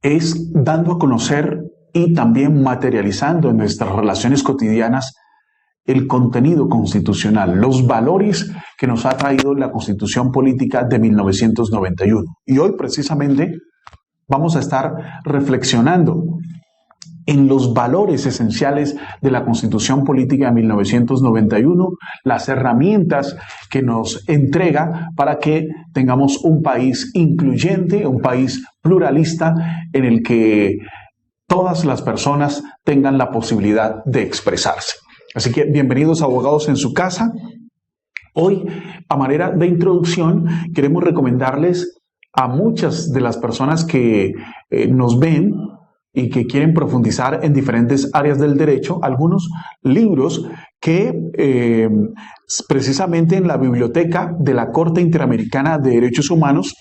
es dando a conocer y también materializando en nuestras relaciones cotidianas el contenido constitucional, los valores que nos ha traído la Constitución Política de 1991. Y hoy precisamente vamos a estar reflexionando en los valores esenciales de la Constitución Política de 1991, las herramientas que nos entrega para que tengamos un país incluyente, un país pluralista en el que todas las personas tengan la posibilidad de expresarse. Así que bienvenidos a Abogados en su Casa. Hoy, a manera de introducción, queremos recomendarles a muchas de las personas que nos ven y que quieren profundizar en diferentes áreas del derecho, algunos libros que precisamente en la biblioteca de la Corte Interamericana de Derechos Humanos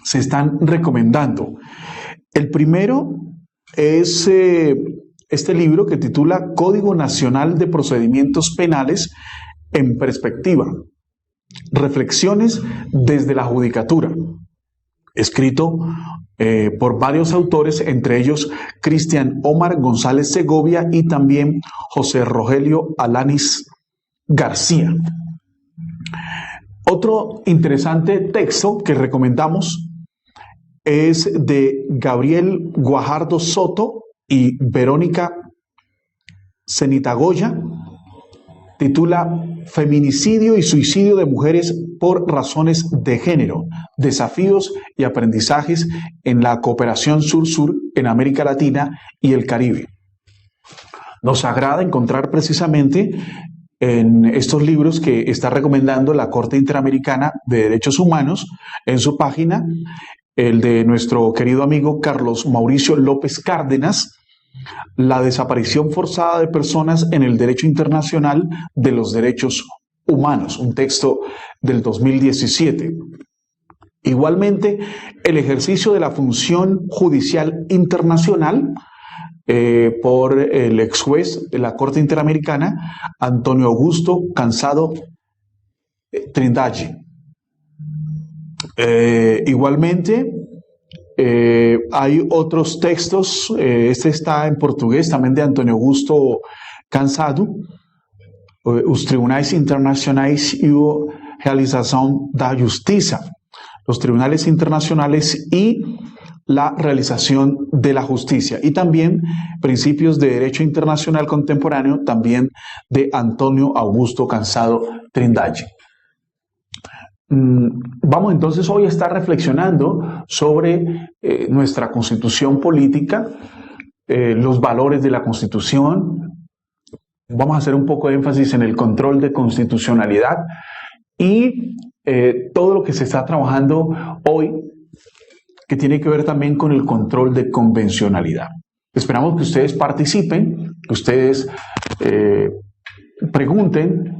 se están recomendando. El primero es este libro que titula Código Nacional de Procedimientos Penales en Perspectiva. Reflexiones desde la Judicatura, escrito por varios autores, entre ellos Cristian Omar González Segovia y también José Rogelio Alanis García. Otro interesante texto que recomendamos es de Gabriel Guajardo Soto y Verónica Zenitagoya, titula Feminicidio y suicidio de mujeres por razones de género, desafíos y aprendizajes en la cooperación sur-sur en América Latina y el Caribe. Nos agrada encontrar precisamente en estos libros que está recomendando la Corte Interamericana de Derechos Humanos en su página, el de nuestro querido amigo Carlos Mauricio López Cárdenas, la desaparición forzada de personas en el derecho internacional de los derechos humanos, un texto del 2017. Igualmente, el ejercicio de la función judicial internacional por el ex juez de la Corte Interamericana, Antonio Augusto Cansado Trindade. Igualmente, hay otros textos, este está en portugués también de Antonio Augusto Cansado, Os Tribunais Internacionais e a Realização da Justiça, los tribunales internacionales y la realización de la justicia, y también Principios de Derecho Internacional Contemporáneo, también de Antonio Augusto Cansado Trindade. Vamos entonces hoy a estar reflexionando sobre nuestra Constitución Política, los valores de la Constitución. Vamos a hacer un poco de énfasis en el control de constitucionalidad y todo lo que se está trabajando hoy que tiene que ver también con el control de convencionalidad. Esperamos que ustedes participen, que ustedes pregunten,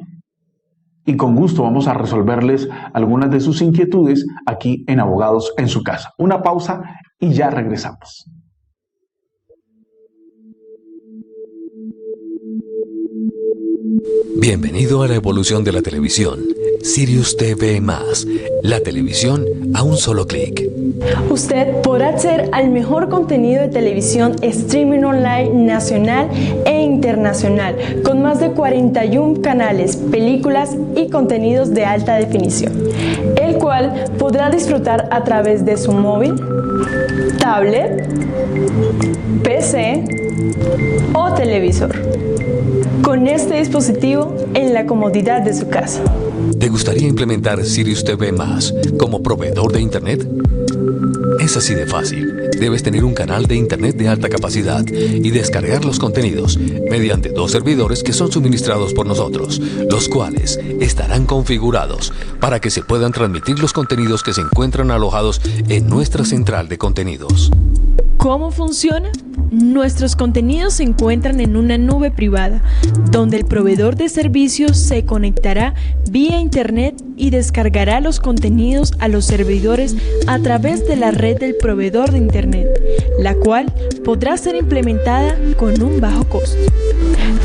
y con gusto vamos a resolverles algunas de sus inquietudes aquí en Abogados en su Casa. Una pausa y ya regresamos. Bienvenido a la evolución de la televisión. Sirius TV+, la televisión a un solo clic. Usted podrá acceder al mejor contenido de televisión streaming online nacional e internacional, con más de 41 canales, películas y contenidos de alta definición, el cual podrá disfrutar a través de su móvil, tablet, PC o televisor, con este dispositivo en la comodidad de su casa. ¿Te gustaría implementar Sirius TV+ como proveedor de Internet? Es así de fácil. Debes tener un canal de Internet de alta capacidad y descargar los contenidos mediante 2 servidores que son suministrados por nosotros, los cuales estarán configurados para que se puedan transmitir los contenidos que se encuentran alojados en nuestra central de contenidos. ¿Cómo funciona? Nuestros contenidos se encuentran en una nube privada, donde el proveedor de servicios se conectará vía Internet y descargará los contenidos a los servidores a través de la red del proveedor de Internet, la cual podrá ser implementada con un bajo costo.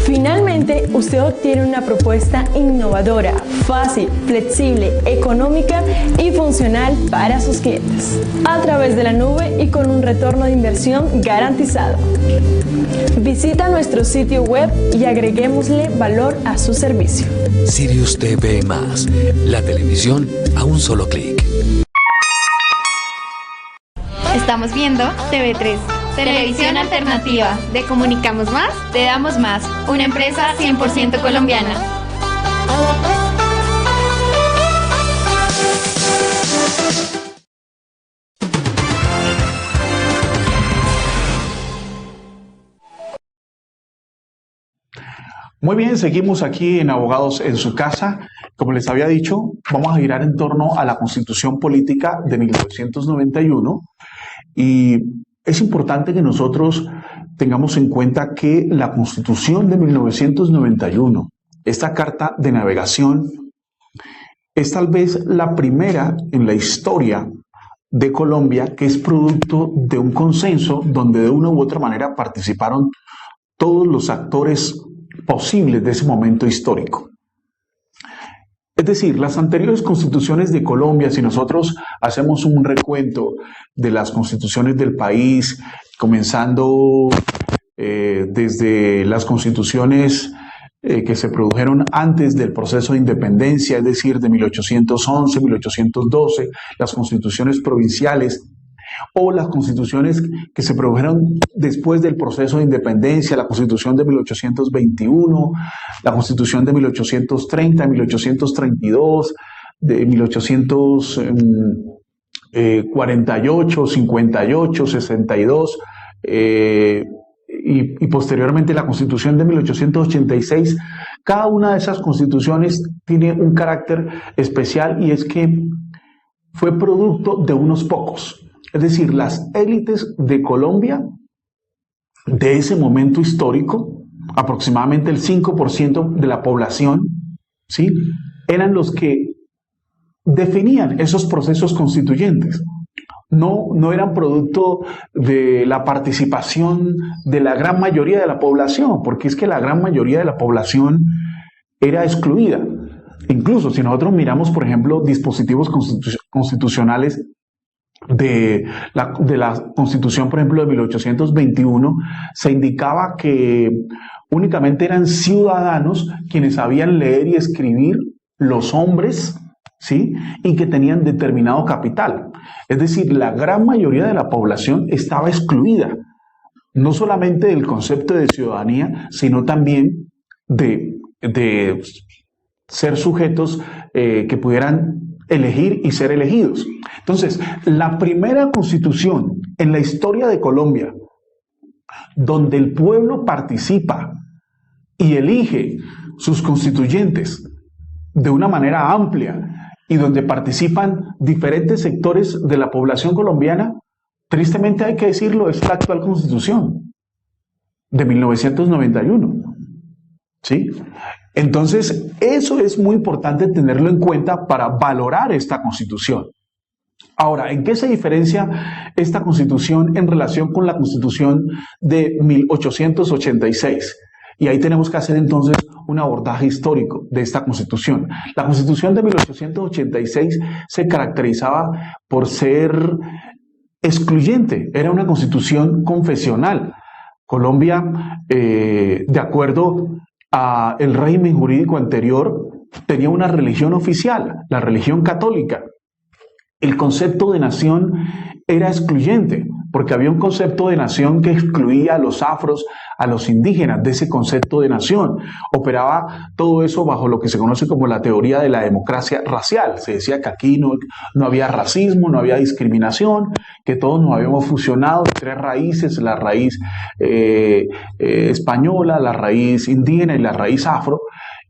Finalmente, usted obtiene una propuesta innovadora, fácil, flexible, económica y funcional para sus clientes, a través de la nube y con un retorno de inversión garantizado. Visita nuestro sitio web y agreguémosle valor a su servicio. Sirius TV+, la televisión a un solo clic. Estamos viendo TV3, Televisión Alternativa. ¿De Comunicamos Más? Te damos más. Una empresa 100% colombiana. Muy bien, seguimos aquí en Abogados en su Casa. Como les había dicho, vamos a girar en torno a la Constitución Política de 1991 y es importante que nosotros tengamos en cuenta que la Constitución de 1991, esta carta de navegación, es tal vez la primera en la historia de Colombia que es producto de un consenso donde de una u otra manera participaron todos los actores posibles de ese momento histórico. Es decir, las anteriores constituciones de Colombia, si nosotros hacemos un recuento de las constituciones del país, comenzando desde las constituciones que se produjeron antes del proceso de independencia, es decir, de 1811, 1812, las constituciones provinciales, o las constituciones que se produjeron después del proceso de independencia, la Constitución de 1821, la Constitución de 1830, 1832, de 1848, 58, 62, y posteriormente la Constitución de 1886. Cada una de esas constituciones tiene un carácter especial y es que fue producto de unos pocos. Es decir, las élites de Colombia de ese momento histórico, aproximadamente el 5% de la población, ¿sí?, eran los que definían esos procesos constituyentes. No eran producto de la participación de la gran mayoría de la población, porque es que la gran mayoría de la población era excluida. Incluso si nosotros miramos, por ejemplo, dispositivos constitucionales de la Constitución, por ejemplo, de 1821, se indicaba que únicamente eran ciudadanos quienes sabían leer y escribir, los hombres, ¿sí?, y que tenían determinado capital. Es decir, la gran mayoría de la población estaba excluida, no solamente del concepto de ciudadanía, sino también de ser sujetos que pudieran elegir y ser elegidos. Entonces, la primera constitución en la historia de Colombia donde el pueblo participa y elige sus constituyentes de una manera amplia y donde participan diferentes sectores de la población colombiana, tristemente hay que decirlo, es la actual Constitución de 1991. ¿Sí? Entonces, eso es muy importante tenerlo en cuenta para valorar esta Constitución. Ahora, ¿en qué se diferencia esta Constitución en relación con la Constitución de 1886? Y ahí tenemos que hacer entonces un abordaje histórico de esta Constitución. La Constitución de 1886 se caracterizaba por ser excluyente, era una Constitución confesional. Colombia, de acuerdo al régimen jurídico anterior, tenía una religión oficial, la religión católica. El concepto de nación era excluyente, porque había un concepto de nación que excluía a los afros, a los indígenas de ese concepto de nación. Operaba todo eso bajo lo que se conoce como la teoría de la democracia racial. Se decía que aquí no había racismo, no había discriminación, que todos nos habíamos fusionado en tres raíces, la raíz española, la raíz indígena y la raíz afro,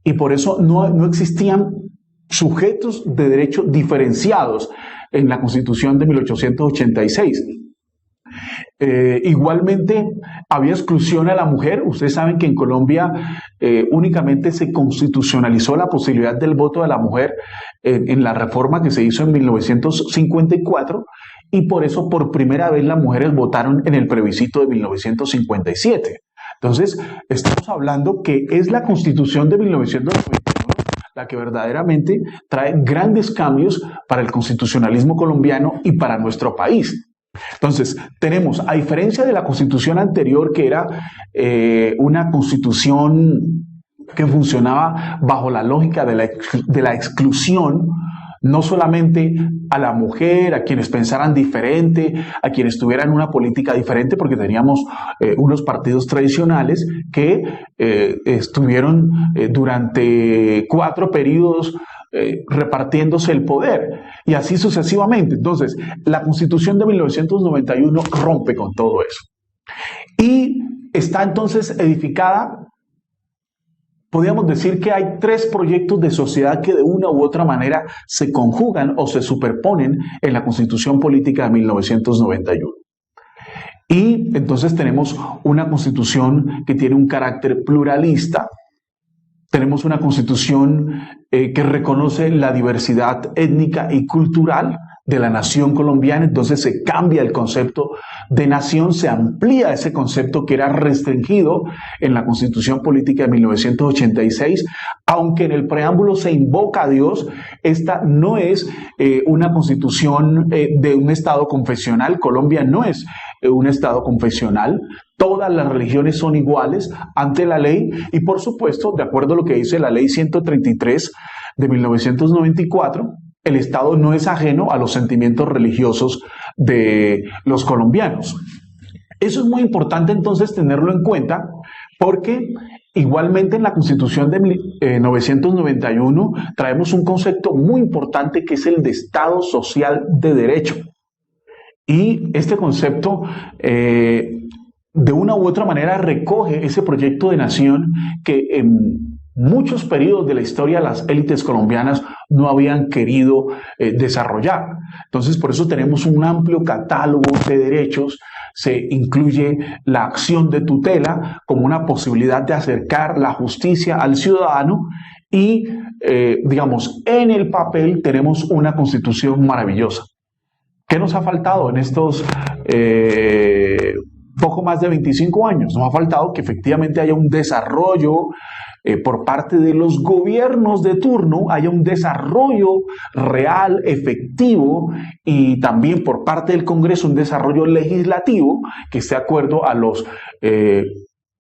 y por eso no existían sujetos de derecho diferenciados en la Constitución de 1886. Igualmente, había exclusión a la mujer. Ustedes saben que en Colombia únicamente se constitucionalizó la posibilidad del voto de la mujer en la reforma que se hizo en 1954, y por eso por primera vez las mujeres votaron en el plebiscito de 1957. Entonces, estamos hablando que es la Constitución de 1991 la que verdaderamente trae grandes cambios para el constitucionalismo colombiano y para nuestro país. Entonces, tenemos, a diferencia de la constitución anterior, que era una constitución que funcionaba bajo la lógica de la exclusión, no solamente a la mujer, a quienes pensaran diferente, a quienes tuvieran una política diferente, porque teníamos unos partidos tradicionales que estuvieron durante 4 periodos repartiéndose el poder, y así sucesivamente. Entonces, la Constitución de 1991 rompe con todo eso. Y está entonces edificada. Podríamos decir que hay 3 proyectos de sociedad que de una u otra manera se conjugan o se superponen en la Constitución Política de 1991. Y entonces tenemos una Constitución que tiene un carácter pluralista. Tenemos una Constitución que reconoce la diversidad étnica y cultural de la nación colombiana. Entonces se cambia el concepto de nación, se amplía ese concepto que era restringido en la Constitución Política de 1986, aunque en el preámbulo se invoca a Dios. Esta no es una constitución de un Estado confesional. Colombia no es un Estado confesional. Todas las religiones son iguales ante la ley, y por supuesto, de acuerdo a lo que dice la Ley 133 de 1994, el Estado no es ajeno a los sentimientos religiosos de los colombianos. Eso es muy importante entonces tenerlo en cuenta, porque igualmente en la Constitución de 1991 traemos un concepto muy importante que es el de Estado Social de Derecho. Y este concepto de una u otra manera recoge ese proyecto de nación que en muchos periodos de la historia las élites colombianas no habían querido desarrollar. Entonces, por eso tenemos un amplio catálogo de derechos. Se incluye la acción de tutela como una posibilidad de acercar la justicia al ciudadano, y, digamos, en el papel tenemos una constitución maravillosa. ¿Qué nos ha faltado en estos poco más de 25 años? Nos ha faltado que efectivamente haya un desarrollo por parte de los gobiernos de turno, haya un desarrollo real, efectivo, y también por parte del Congreso un desarrollo legislativo que esté de acuerdo a los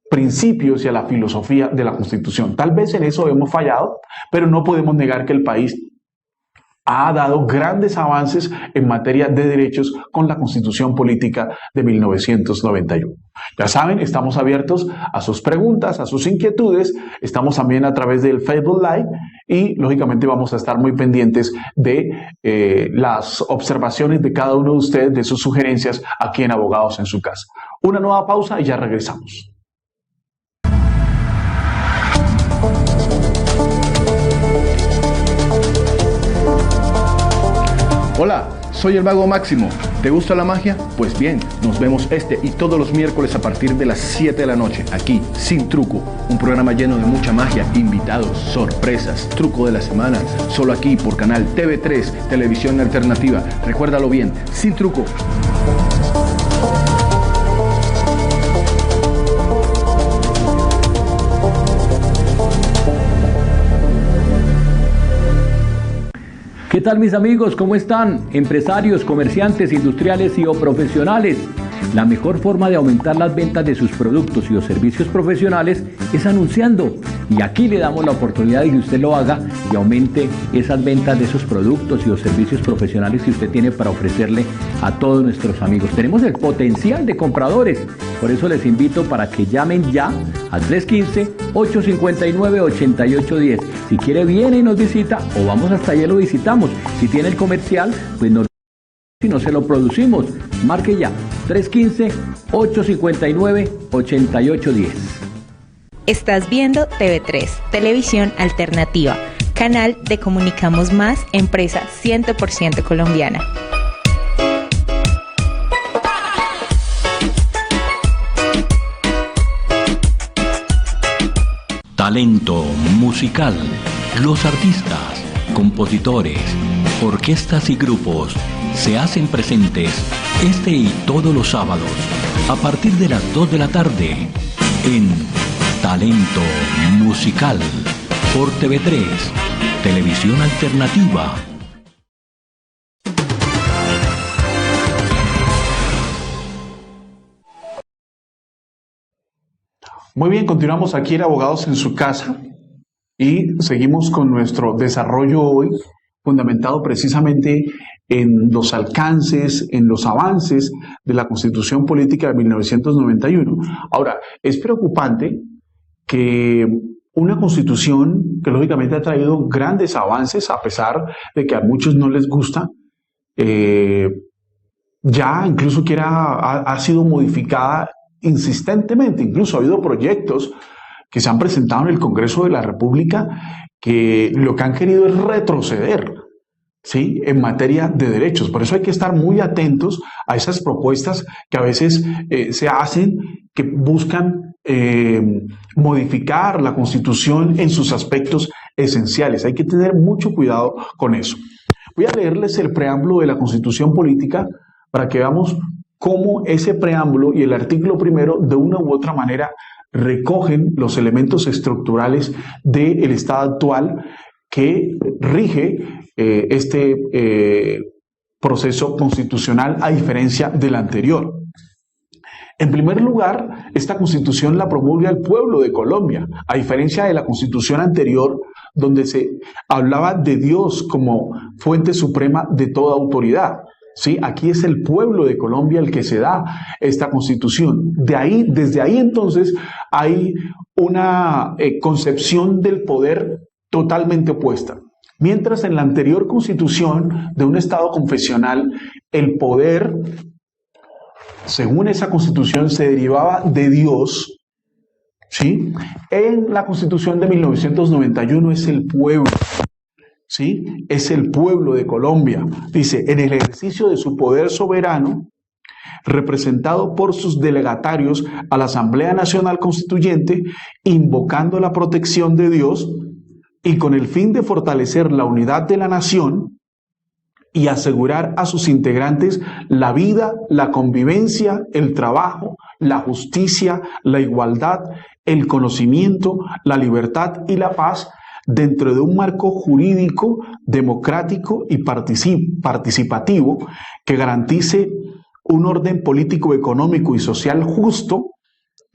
principios y a la filosofía de la Constitución. Tal vez en eso hemos fallado, pero no podemos negar que el país ha dado grandes avances en materia de derechos con la Constitución Política de 1991. Ya saben, estamos abiertos a sus preguntas, a sus inquietudes. Estamos también a través del Facebook Live, y lógicamente vamos a estar muy pendientes de las observaciones de cada uno de ustedes, de sus sugerencias aquí en Abogados en su Casa. Una nueva pausa y ya regresamos. Hola, soy el Mago Máximo. ¿Te gusta la magia? Pues bien, nos vemos este y todos los miércoles a partir de las 7 de la noche, aquí, Sin Truco. Un programa lleno de mucha magia, invitados, sorpresas, truco de la semana, solo aquí por canal TV3, Televisión Alternativa. Recuérdalo bien, Sin Truco. ¿Qué tal, mis amigos? ¿Cómo están? Empresarios, comerciantes, industriales y o profesionales. La mejor forma de aumentar las ventas de sus productos y o servicios profesionales es anunciando. Y aquí le damos la oportunidad de que usted lo haga y aumente esas ventas de esos productos y o servicios profesionales que usted tiene para ofrecerle a todos nuestros amigos. Tenemos el potencial de compradores. Por eso les invito para que llamen ya al 315-859-8810. Si quiere, viene y nos visita, o vamos hasta allá y lo visitamos. Si tiene el comercial, pues si no se lo producimos. Marque ya, 315-859-8810. Estás viendo TV3, Televisión Alternativa, canal de Comunicamos Más, empresa 100% colombiana. talento musical. Los artistas, compositores, orquestas y grupos se hacen presentes este y todos los sábados a partir de las 2 de la tarde en Talento Musical por TV3, Televisión Alternativa. Muy bien, continuamos aquí en Abogados en su Casa y seguimos con nuestro desarrollo hoy fundamentado precisamente en los alcances, en los avances de la Constitución Política de 1991. Ahora, es preocupante que una Constitución que lógicamente ha traído grandes avances, a pesar de que a muchos no les gusta, ya incluso ha sido modificada insistentemente. Incluso ha habido proyectos que se han presentado en el Congreso de la República que lo que han querido es retroceder, ¿sí?, en materia de derechos. Por eso hay que estar muy atentos a esas propuestas que a veces se hacen, que buscan modificar la Constitución en sus aspectos esenciales. Hay que tener mucho cuidado con eso. Voy a leerles el preámbulo de la Constitución Política para que veamos cómo ese preámbulo y el artículo primero de una u otra manera recogen los elementos estructurales del Estado actual que rige este proceso constitucional a diferencia del anterior. En primer lugar, esta Constitución la promulga el pueblo de Colombia, a diferencia de la Constitución anterior, donde se hablaba de Dios como fuente suprema de toda autoridad. ¿Sí? Aquí es el pueblo de Colombia el que se da esta Constitución. Desde ahí entonces hay una concepción del poder totalmente opuesta. Mientras en la anterior Constitución de un Estado confesional, el poder, según esa Constitución, se derivaba de Dios, ¿sí? En la Constitución de 1991 es el pueblo. ¿Sí? Es el pueblo de Colombia. Dice, en el ejercicio de su poder soberano, representado por sus delegatarios a la Asamblea Nacional Constituyente, invocando la protección de Dios y con el fin de fortalecer la unidad de la nación y asegurar a sus integrantes la vida, la convivencia, el trabajo, la justicia, la igualdad, el conocimiento, la libertad y la paz, dentro de un marco jurídico, democrático y participativo que garantice un orden político, económico y social justo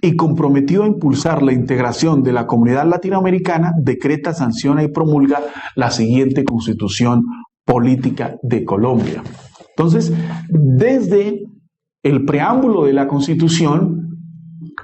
y comprometido a impulsar la integración de la comunidad latinoamericana, decreta, sanciona y promulga la siguiente Constitución Política de Colombia. Entonces, desde el preámbulo de la Constitución,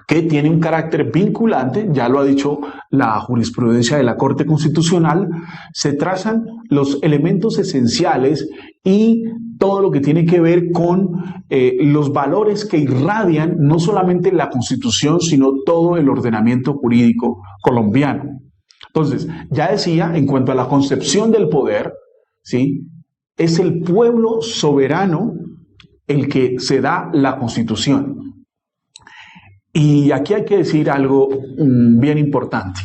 que tiene un carácter vinculante, ya lo ha dicho la jurisprudencia de la Corte Constitucional, se trazan los elementos esenciales y todo lo que tiene que ver con los valores que irradian no solamente la Constitución, sino todo el ordenamiento jurídico colombiano. Entonces, ya decía, en cuanto a la concepción del poder, ¿sí?, es el pueblo soberano el que se da la Constitución. Y aquí hay que decir algo bien importante.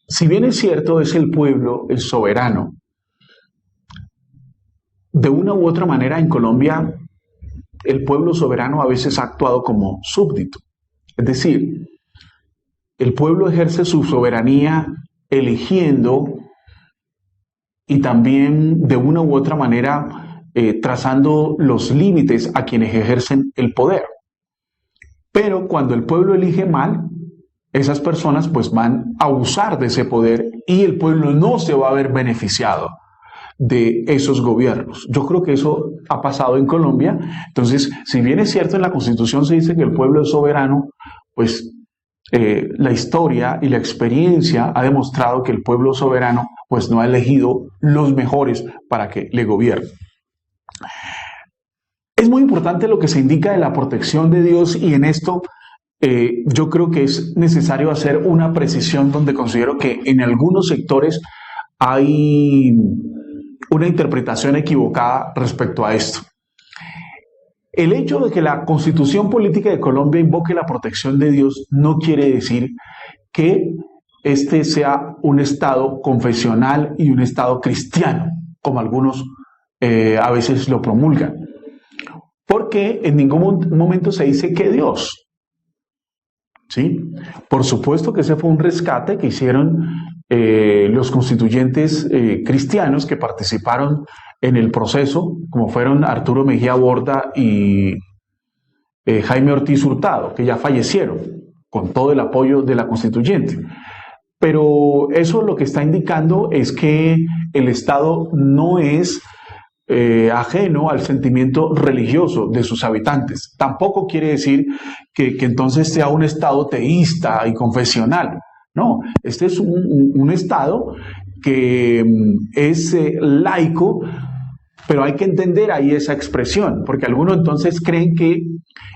Si bien es cierto, es el pueblo, el soberano, de una u otra manera en Colombia, el pueblo soberano a veces ha actuado como súbdito. Es decir, el pueblo ejerce su soberanía eligiendo y también de una u otra manera trazando los límites a quienes ejercen el poder. Pero cuando el pueblo elige mal, esas personas pues van a abusar de ese poder y el pueblo no se va a ver beneficiado de esos gobiernos. Yo creo que eso ha pasado en Colombia. Entonces, si bien es cierto en la Constitución se dice que el pueblo es soberano, pues la historia y la experiencia ha demostrado que el pueblo soberano pues no ha elegido los mejores para que le gobiernen. Es muy importante lo que se indica de la protección de Dios y en esto yo creo que es necesario hacer una precisión donde considero que en algunos sectores hay una interpretación equivocada respecto a esto. El hecho de que la Constitución Política de Colombia invoque la protección de Dios no quiere decir que este sea un Estado confesional y un Estado cristiano, como algunos a veces lo promulgan. Porque en ningún momento se dice que Dios. ¿Sí? Por supuesto que ese fue un rescate que hicieron los constituyentes cristianos que participaron en el proceso, como fueron Arturo Mejía Borda y Jaime Ortiz Hurtado, que ya fallecieron con todo el apoyo de la constituyente. Pero eso lo que está indicando es que el Estado no es ajeno al sentimiento religioso de sus habitantes. Tampoco quiere decir que entonces sea un Estado teísta y confesional. No, este es un Estado que es laico, pero hay que entender ahí esa expresión, porque algunos entonces creen que,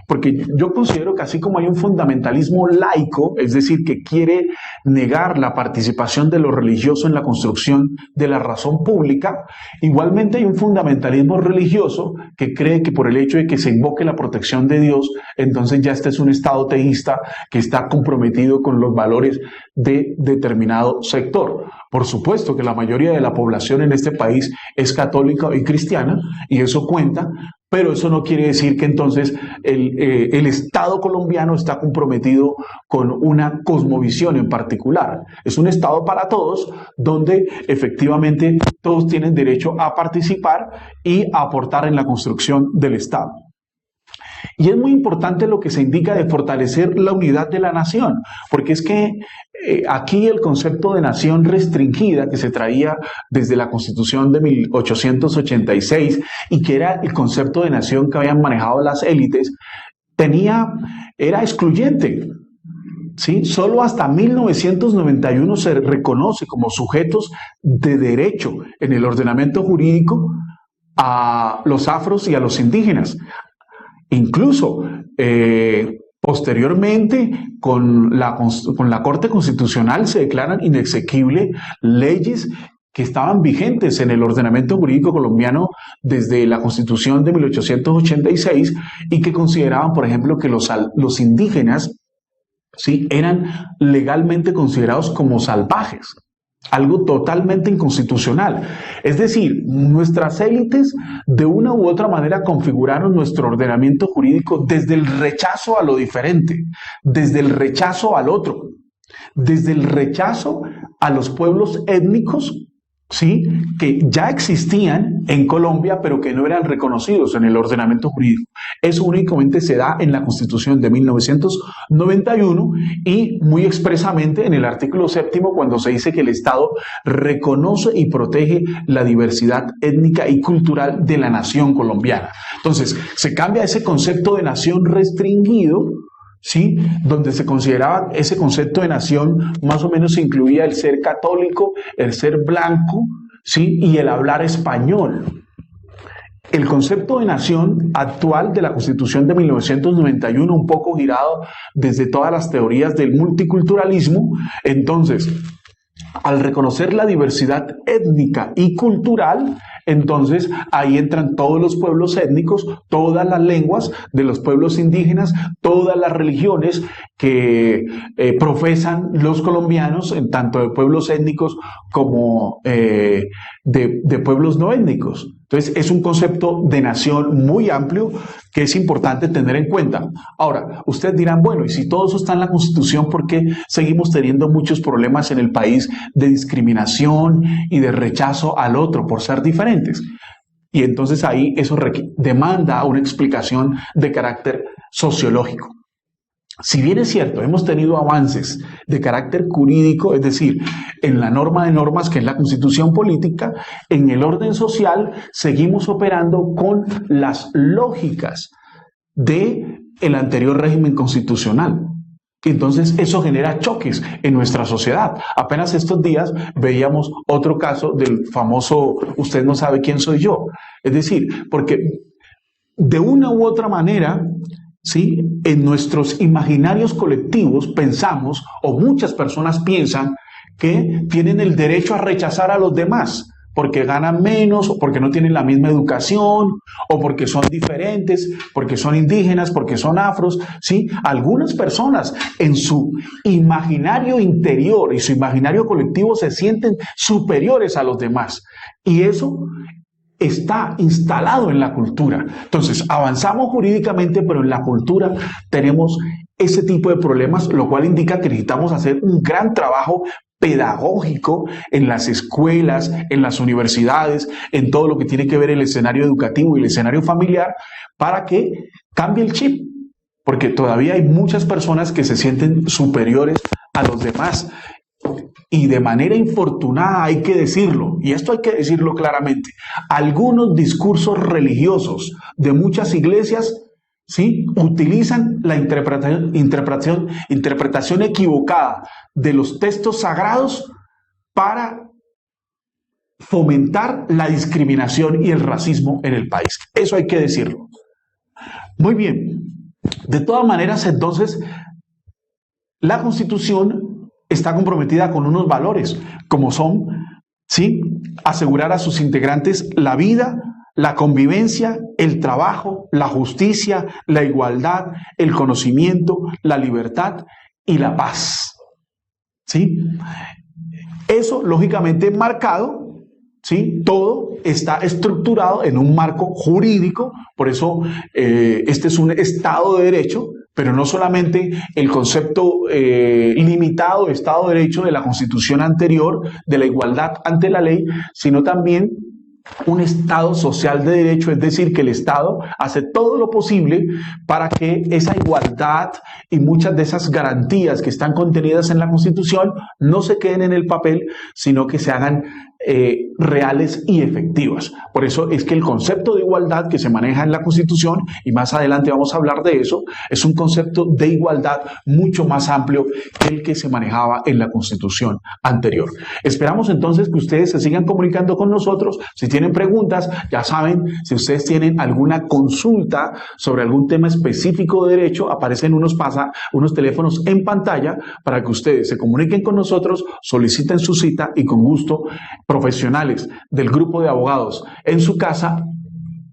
porque yo considero que así como hay un fundamentalismo laico, es decir, que quiere negar la participación de lo religioso en la construcción de la razón pública, igualmente hay un fundamentalismo religioso que cree que por el hecho de que se invoque la protección de Dios, entonces ya este es un Estado teísta que está comprometido con los valores de determinado sector. Por supuesto que la mayoría de la población en este país es católica y cristiana, y eso cuenta, pero eso no quiere decir que entonces el Estado colombiano está comprometido con una cosmovisión en particular. Es un Estado para todos, donde efectivamente todos tienen derecho a participar y a aportar en la construcción del Estado. Y es muy importante lo que se indica de fortalecer la unidad de la nación, porque es que aquí el concepto de nación restringida que se traía desde la Constitución de 1886 y que era el concepto de nación que habían manejado las élites, era excluyente. ¿Sí? Solo hasta 1991 se reconoce como sujetos de derecho en el ordenamiento jurídico a los afros y a los indígenas. Incluso posteriormente con la Corte Constitucional se declaran inexequibles leyes que estaban vigentes en el ordenamiento jurídico colombiano desde la Constitución de 1886 y que consideraban, por ejemplo, que los indígenas, ¿sí?, eran legalmente considerados como salvajes. Algo totalmente inconstitucional. Es decir, nuestras élites de una u otra manera configuraron nuestro ordenamiento jurídico desde el rechazo a lo diferente, desde el rechazo al otro, desde el rechazo a los pueblos étnicos, ¿sí?, que ya existían en Colombia, pero que no eran reconocidos en el ordenamiento jurídico. Eso únicamente se da en la Constitución de 1991 y muy expresamente en el artículo 7º, cuando se dice que el Estado reconoce y protege la diversidad étnica y cultural de la nación colombiana. Entonces, se cambia ese concepto de nación restringido, ¿sí?, donde se consideraba ese concepto de nación, más o menos incluía el ser católico, el ser blanco, ¿sí?, y el hablar español. El concepto de nación actual de la Constitución de 1991, un poco girado desde todas las teorías del multiculturalismo, entonces, al reconocer la diversidad étnica y cultural, entonces ahí entran todos los pueblos étnicos, todas las lenguas de los pueblos indígenas, todas las religiones que profesan los colombianos, en tanto de pueblos étnicos como de pueblos no étnicos. Entonces es un concepto de nación muy amplio que es importante tener en cuenta. Ahora, ustedes dirán, bueno, y si todo eso está en la Constitución, ¿por qué seguimos teniendo muchos problemas en el país de discriminación y de rechazo al otro por ser diferentes? Y entonces ahí eso demanda una explicación de carácter sociológico. Si bien es cierto, hemos tenido avances de carácter jurídico, es decir, en la norma de normas que es la Constitución política, en el orden social seguimos operando con las lógicas del anterior régimen constitucional. Entonces eso genera choques en nuestra sociedad. Apenas estos días veíamos otro caso del famoso "usted no sabe quién soy yo". Es decir, porque de una u otra manera, ¿sí?, en nuestros imaginarios colectivos pensamos, o muchas personas piensan, que tienen el derecho a rechazar a los demás, porque ganan menos, o porque no tienen la misma educación, o porque son diferentes, porque son indígenas, porque son afros, ¿sí? Algunas personas en su imaginario interior y su imaginario colectivo se sienten superiores a los demás. Y eso está instalado en la cultura. Entonces, avanzamos jurídicamente, pero en la cultura tenemos ese tipo de problemas, lo cual indica que necesitamos hacer un gran trabajo pedagógico en las escuelas, en las universidades, en todo lo que tiene que ver el escenario educativo y el escenario familiar, para que cambie el chip, porque todavía hay muchas personas que se sienten superiores a los demás. Y de manera infortunada, hay que decirlo, y esto hay que decirlo claramente, algunos discursos religiosos de muchas iglesias, ¿sí?, utilizan la interpretación equivocada de los textos sagrados para fomentar la discriminación y el racismo en el país. Eso hay que decirlo. Muy bien. De todas maneras, entonces, la Constitución está comprometida con unos valores, como son, ¿sí?, asegurar a sus integrantes la vida, la convivencia, el trabajo, la justicia, la igualdad, el conocimiento, la libertad y la paz. ¿Sí? Eso, lógicamente, marcado, ¿sí? Todo está estructurado en un marco jurídico, por eso este es un Estado de Derecho, pero no solamente el concepto limitado de Estado de Derecho de la Constitución anterior, de la igualdad ante la ley, sino también un Estado social de derecho, es decir, que el Estado hace todo lo posible para que esa igualdad y muchas de esas garantías que están contenidas en la Constitución no se queden en el papel, sino que se hagan reales y efectivas. Por eso es que el concepto de igualdad que se maneja en la Constitución, y más adelante vamos a hablar de eso, es un concepto de igualdad mucho más amplio que el que se manejaba en la Constitución anterior. Esperamos entonces que ustedes se sigan comunicando con nosotros. Si tienen preguntas, ya saben, si ustedes tienen alguna consulta sobre algún tema específico de derecho, aparecen unos teléfonos en pantalla para que ustedes se comuniquen con nosotros, soliciten su cita y con gusto profesionales del grupo de abogados en su casa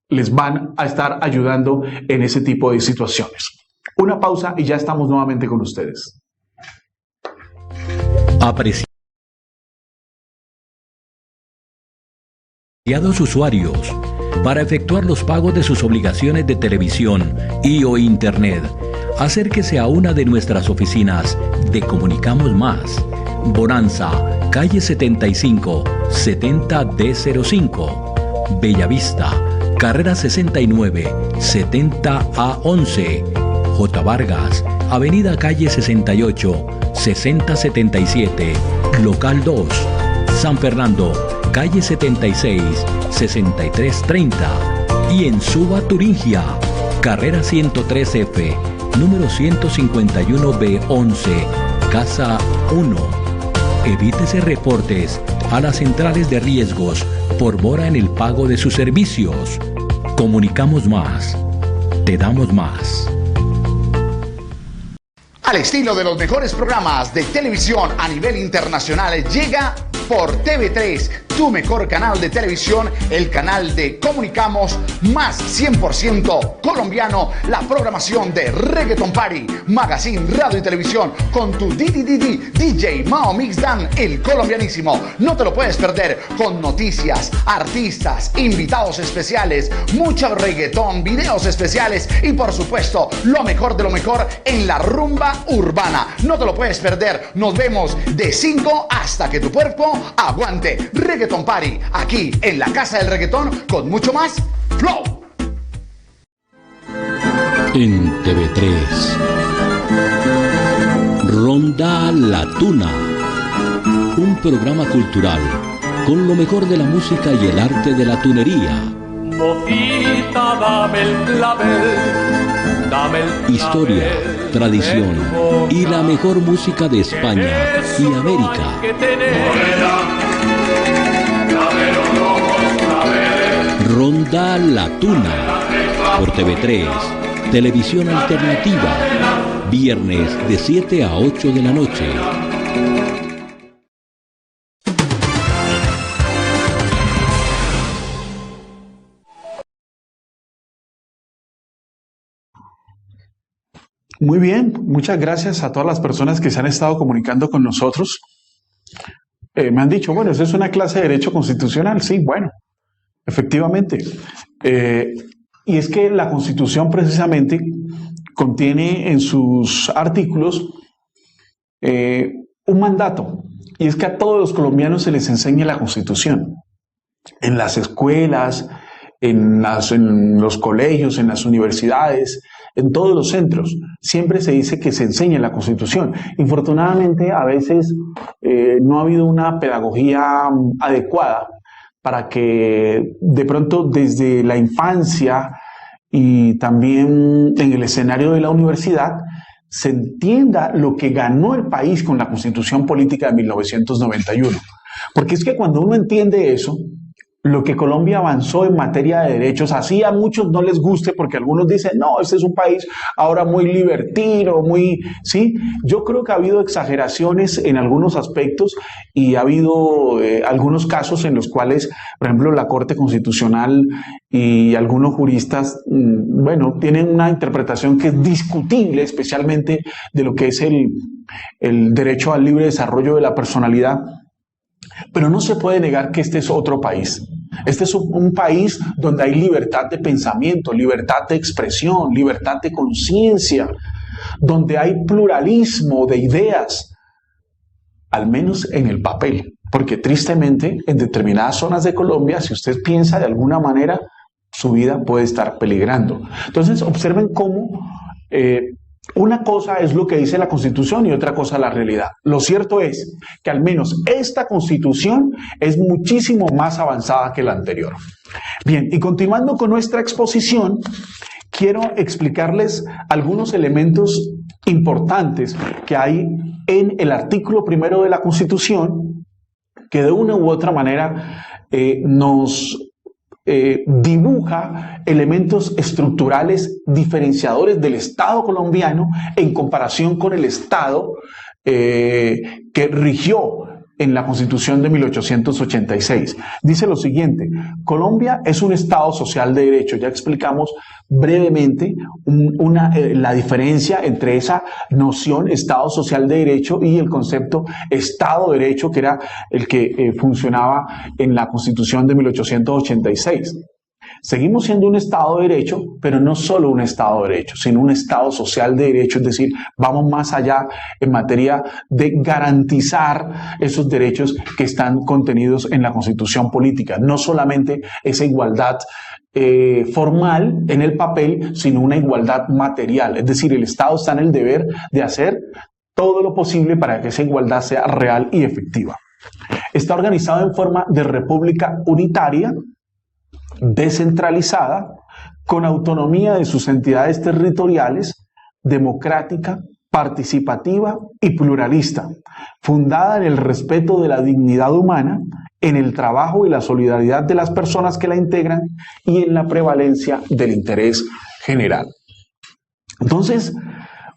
les van a estar ayudando en ese tipo de situaciones. Una pausa y ya estamos nuevamente con ustedes. Apreciados usuarios, para efectuar los pagos de sus obligaciones de televisión y o internet, acérquese a una de nuestras oficinas de Comunicamos Más. Bonanza, calle 75, 70D05. Bellavista, carrera 69, 70A11. J. Vargas, avenida calle 68, 6077, local 2. San Fernando, calle 76, 6330. Y en Suba, Turingia, carrera 103F, número 151B11, casa 1. Evítese reportes a las centrales de riesgos por mora en el pago de sus servicios. Comunicamos Más. Te damos más. Al estilo de los mejores programas de televisión a nivel internacional, llega por TV3, tu mejor canal de televisión, el canal de Comunicamos Más, 100% colombiano, la programación de Reggaeton Party, magazine, radio y televisión, con tu DJ Mao Mixdan, el colombianísimo. No te lo puedes perder, con noticias, artistas, invitados especiales, mucho reggaetón, videos especiales y por supuesto, lo mejor de lo mejor en la rumba urbana. No te lo puedes perder, nos vemos de 5 hasta que tu cuerpo aguante. Reggaeton Party, aquí en la Casa del Reggaetón, con mucho más flow. En TV3, Ronda La Tuna, un programa cultural con lo mejor de la música y el arte de la tunería. Mocita, dame el clavel, dame el clavel. Historia, tradición y la mejor música de España y América. Ronda La Tuna por TV3, televisión alternativa, viernes de 7 a 8 de la noche. Muy bien, muchas gracias a todas las personas que se han estado comunicando con nosotros. Me han dicho, bueno, eso es una clase de derecho constitucional. Sí, bueno, efectivamente. Y es que la Constitución precisamente contiene en sus artículos un mandato, y es que a todos los colombianos se les enseñe la Constitución. En las escuelas, en los colegios, en las universidades, en todos los centros, siempre se dice que se enseñe la Constitución. Infortunadamente, a veces no ha habido una pedagogía adecuada para que de pronto desde la infancia y también en el escenario de la universidad se entienda lo que ganó el país con la Constitución Política de 1991. Porque es que cuando uno entiende eso, lo que Colombia avanzó en materia de derechos, así a muchos no les guste, porque algunos dicen, no, este es un país ahora muy libertino, ¿sí? Yo creo que ha habido exageraciones en algunos aspectos y ha habido algunos casos en los cuales, por ejemplo, la Corte Constitucional y algunos juristas, bueno, tienen una interpretación que es discutible, especialmente de lo que es el derecho al libre desarrollo de la personalidad. Pero no se puede negar que este es otro país. Este es un país donde hay libertad de pensamiento, libertad de expresión, libertad de conciencia, donde hay pluralismo de ideas, al menos en el papel. Porque tristemente, en determinadas zonas de Colombia, si usted piensa de alguna manera, su vida puede estar peligrando. Entonces, observen cómo una cosa es lo que dice la Constitución y otra cosa la realidad. Lo cierto es que al menos esta Constitución es muchísimo más avanzada que la anterior. Bien, y continuando con nuestra exposición, quiero explicarles algunos elementos importantes que hay en el artículo 1 de la Constitución que de una u otra manera nos dibuja elementos estructurales diferenciadores del Estado colombiano en comparación con el Estado que rigió en la Constitución de 1886. Dice lo siguiente: Colombia es un Estado social de derecho. Ya explicamos brevemente la diferencia entre esa noción Estado social de derecho y el concepto Estado de derecho, que era el que funcionaba en la Constitución de 1886. Seguimos siendo un Estado de derecho, pero no solo un Estado de derecho, sino un Estado social de derecho, es decir, vamos más allá en materia de garantizar esos derechos que están contenidos en la Constitución política. No solamente esa igualdad formal en el papel, sino una igualdad material. Es decir, el Estado está en el deber de hacer todo lo posible para que esa igualdad sea real y efectiva. Está organizado en forma de república unitaria, descentralizada, con autonomía de sus entidades territoriales, democrática, participativa y pluralista, fundada en el respeto de la dignidad humana, en el trabajo y la solidaridad de las personas que la integran y en la prevalencia del interés general. Entonces,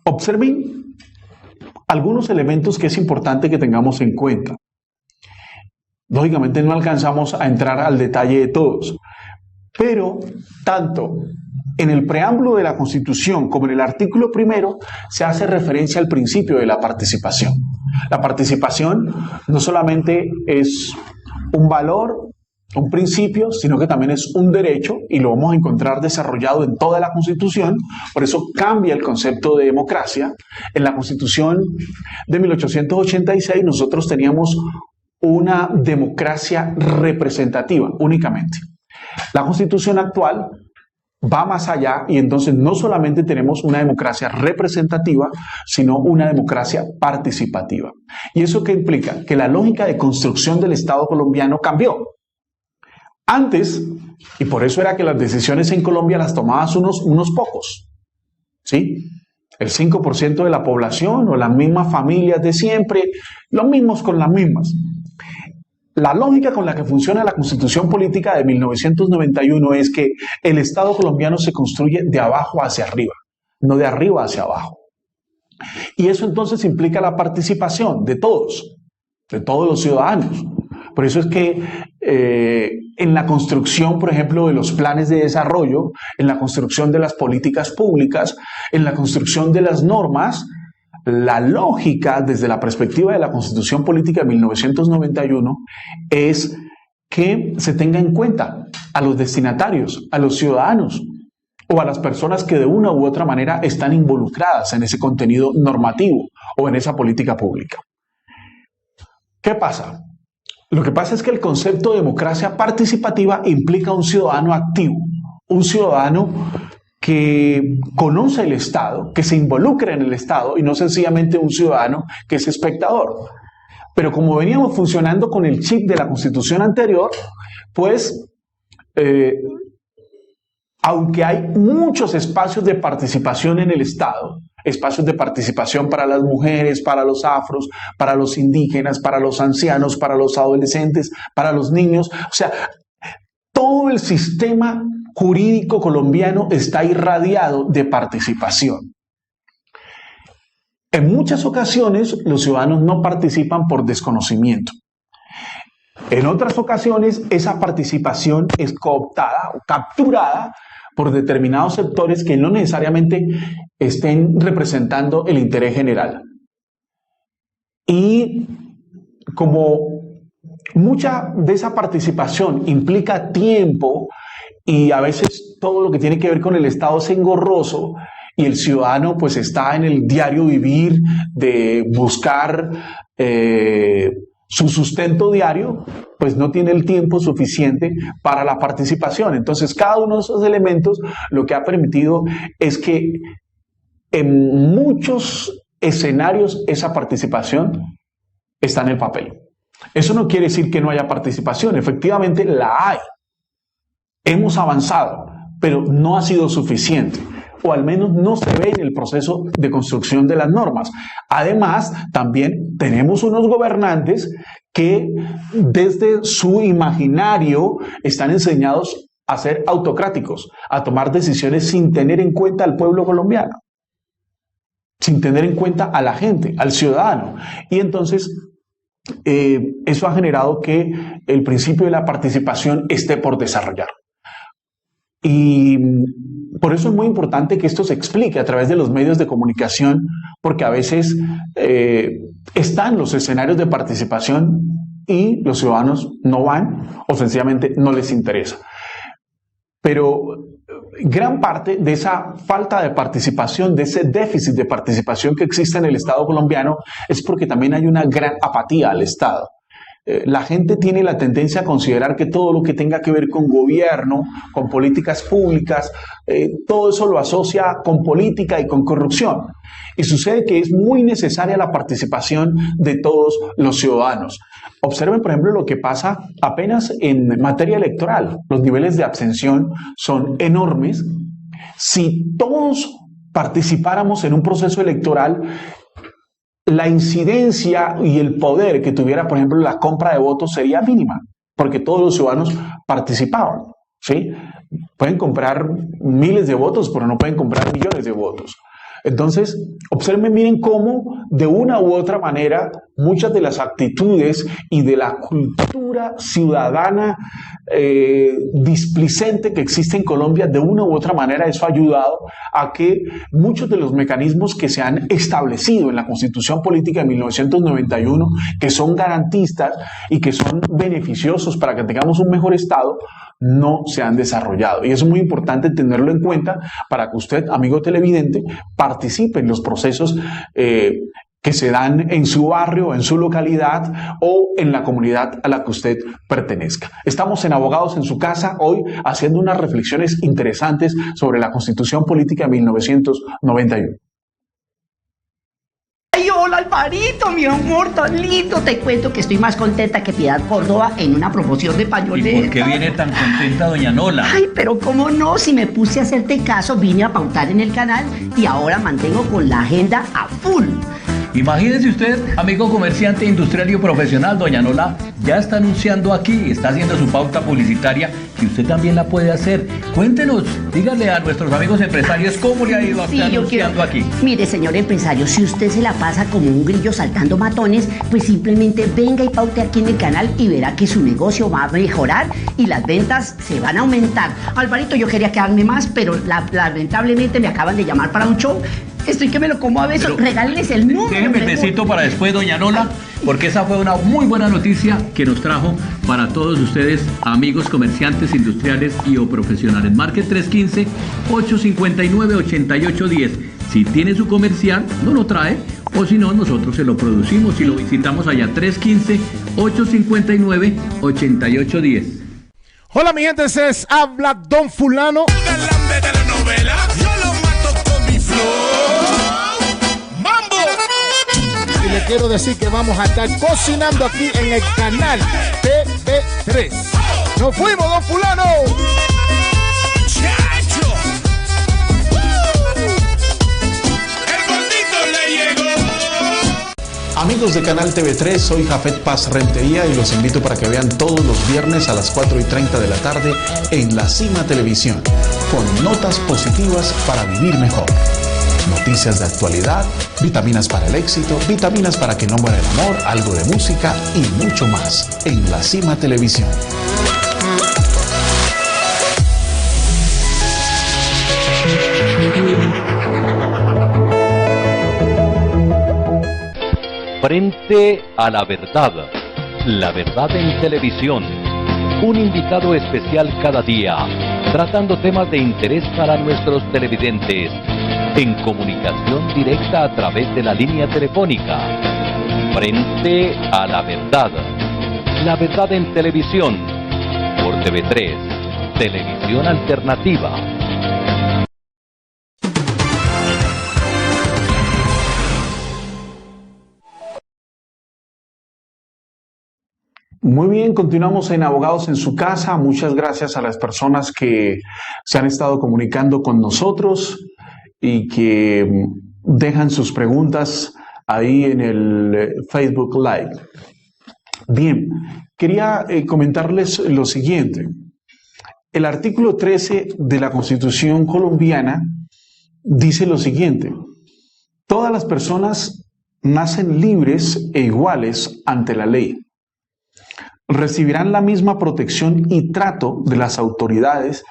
observen algunos elementos que es importante que tengamos en cuenta. Lógicamente no alcanzamos a entrar al detalle de todos, pero tanto en el preámbulo de la Constitución como en el artículo 1 se hace referencia al principio de la participación. La participación no solamente es un valor, un principio, sino que también es un derecho, y lo vamos a encontrar desarrollado en toda la Constitución. Por eso cambia el concepto de democracia. En la Constitución de 1886 nosotros teníamos una democracia representativa únicamente. La Constitución actual va más allá y entonces no solamente tenemos una democracia representativa, sino una democracia participativa. ¿Y eso qué implica? Que la lógica de construcción del Estado colombiano cambió. Antes, y por eso era que las decisiones en Colombia las tomaban unos pocos, ¿sí? El 5% de la población o las mismas familias de siempre, los mismos con las mismas. La lógica con la que funciona la Constitución Política de 1991 es que el Estado colombiano se construye de abajo hacia arriba, no de arriba hacia abajo. Y eso entonces implica la participación de todos los ciudadanos. Por eso es que en la construcción, por ejemplo, de los planes de desarrollo, en la construcción de las políticas públicas, en la construcción de las normas, la lógica desde la perspectiva de la Constitución Política de 1991 es que se tenga en cuenta a los destinatarios, a los ciudadanos o a las personas que de una u otra manera están involucradas en ese contenido normativo o en esa política pública. ¿Qué pasa? Lo que pasa es que el concepto de democracia participativa implica un ciudadano activo, un ciudadano que conoce el Estado, que se involucra en el Estado y no sencillamente un ciudadano que es espectador. Pero como veníamos funcionando con el chip de la Constitución anterior, pues aunque hay muchos espacios de participación en el Estado, espacios de participación para las mujeres, para los afros, para los indígenas, para los ancianos, para los adolescentes, para los niños, o sea, todo el sistema jurídico colombiano está irradiado de participación. En muchas ocasiones los ciudadanos no participan por desconocimiento. En otras ocasiones esa participación es cooptada o capturada por determinados sectores que no necesariamente estén representando el interés general. Y como mucha de esa participación implica tiempo y a veces todo lo que tiene que ver con el Estado es engorroso y el ciudadano pues está en el diario vivir de buscar su sustento diario, pues no tiene el tiempo suficiente para la participación. Entonces, cada uno de esos elementos lo que ha permitido es que en muchos escenarios esa participación está en el papel. Eso no quiere decir que no haya participación, efectivamente la hay. Hemos avanzado, pero no ha sido suficiente, o al menos no se ve en el proceso de construcción de las normas. Además, también tenemos unos gobernantes que desde su imaginario están enseñados a ser autocráticos, a tomar decisiones sin tener en cuenta al pueblo colombiano, sin tener en cuenta a la gente, al ciudadano. Y entonces eso ha generado que el principio de la participación esté por desarrollar. Y por eso es muy importante que esto se explique a través de los medios de comunicación, porque a veces están los escenarios de participación y los ciudadanos no van o sencillamente no les interesa. Pero gran parte de esa falta de participación, de ese déficit de participación que existe en el Estado colombiano, es porque también hay una gran apatía al Estado. La gente tiene la tendencia a considerar que todo lo que tenga que ver con gobierno, con políticas públicas, todo eso lo asocia con política y con corrupción. Y sucede que es muy necesaria la participación de todos los ciudadanos. Observen, por ejemplo, lo que pasa apenas en materia electoral. Los niveles de abstención son enormes. Si todos participáramos en un proceso electoral, la incidencia y el poder que tuviera, por ejemplo, la compra de votos sería mínima, porque todos los ciudadanos participaban, ¿sí? Pueden comprar miles de votos, pero no pueden comprar millones de votos. Entonces, observen, miren cómo de una u otra manera muchas de las actitudes y de la cultura ciudadana displicente que existe en Colombia, de una u otra manera eso ha ayudado a que muchos de los mecanismos que se han establecido en la Constitución Política de 1991, que son garantistas y que son beneficiosos para que tengamos un mejor Estado, no se han desarrollado. Y es muy importante tenerlo en cuenta para que usted, amigo televidente, participe en los procesos que se dan en su barrio, en su localidad o en la comunidad a la que usted pertenezca. Estamos en Abogados en su Casa hoy haciendo unas reflexiones interesantes sobre la Constitución Política de 1991. Ay, hola Alvarito, mi amor, tan lindo. Te cuento que estoy más contenta que Piedad Córdoba en una promoción de pañoleta. ¿Y por qué viene tan contenta doña Nola? Ay, pero cómo no, si me puse a hacerte caso, vine a pautar en el canal y ahora mantengo con la agenda a full. Imagínese usted, amigo comerciante industrial y profesional, doña Nola ya está anunciando aquí, está haciendo su pauta publicitaria que usted también la puede hacer. Cuéntenos, díganle a nuestros amigos empresarios cómo le ha ido a usted anunciando aquí. Mire, señor empresario, si usted se la pasa como un grillo saltando matones, pues simplemente venga y paute aquí en el canal y verá que su negocio va a mejorar y las ventas se van a aumentar. Alvarito, yo quería quedarme más, pero lamentablemente me acaban de llamar para un show. Estoy que me lo como a besos. Regálenles el número. Déjeme el besito para después, doña Lola, porque esa fue una muy buena noticia que nos trajo para todos ustedes, amigos comerciantes, industriales y o profesionales. Marque 315-859-8810. Si tiene su comercial, no lo trae, o si no, nosotros se lo producimos y lo visitamos allá. 315-859-8810. Hola, mi gente, se les habla Don Fulano. Galán de telenovela, yo lo mato con mi flow. ¡Mambo! Y le quiero decir que vamos a estar cocinando aquí en el canal TV3. ¡Nos fuimos, Don Fulano! ¡Chacho! ¡El gordito le llegó! Amigos de Canal TV3, soy Jafet Paz Rentería y los invito para que vean todos los viernes a las 4:30 de la tarde en La Cima Televisión, con notas positivas para vivir mejor. Noticias de actualidad, vitaminas para el éxito, vitaminas para que no muera el amor, algo de música y mucho más en La Cima Televisión. Frente a la verdad en televisión. Un invitado especial cada día, tratando temas de interés para nuestros televidentes, en comunicación directa a través de la línea telefónica. Frente a la verdad en televisión, por TV3, Televisión Alternativa. Muy bien, continuamos en Abogados en su Casa. Muchas gracias a las personas que se han estado comunicando con nosotros y que dejan sus preguntas ahí en el Facebook Live. Bien, quería comentarles lo siguiente. El artículo 13 de la Constitución colombiana dice lo siguiente: todas las personas nacen libres e iguales ante la ley. Recibirán la misma protección y trato de las autoridades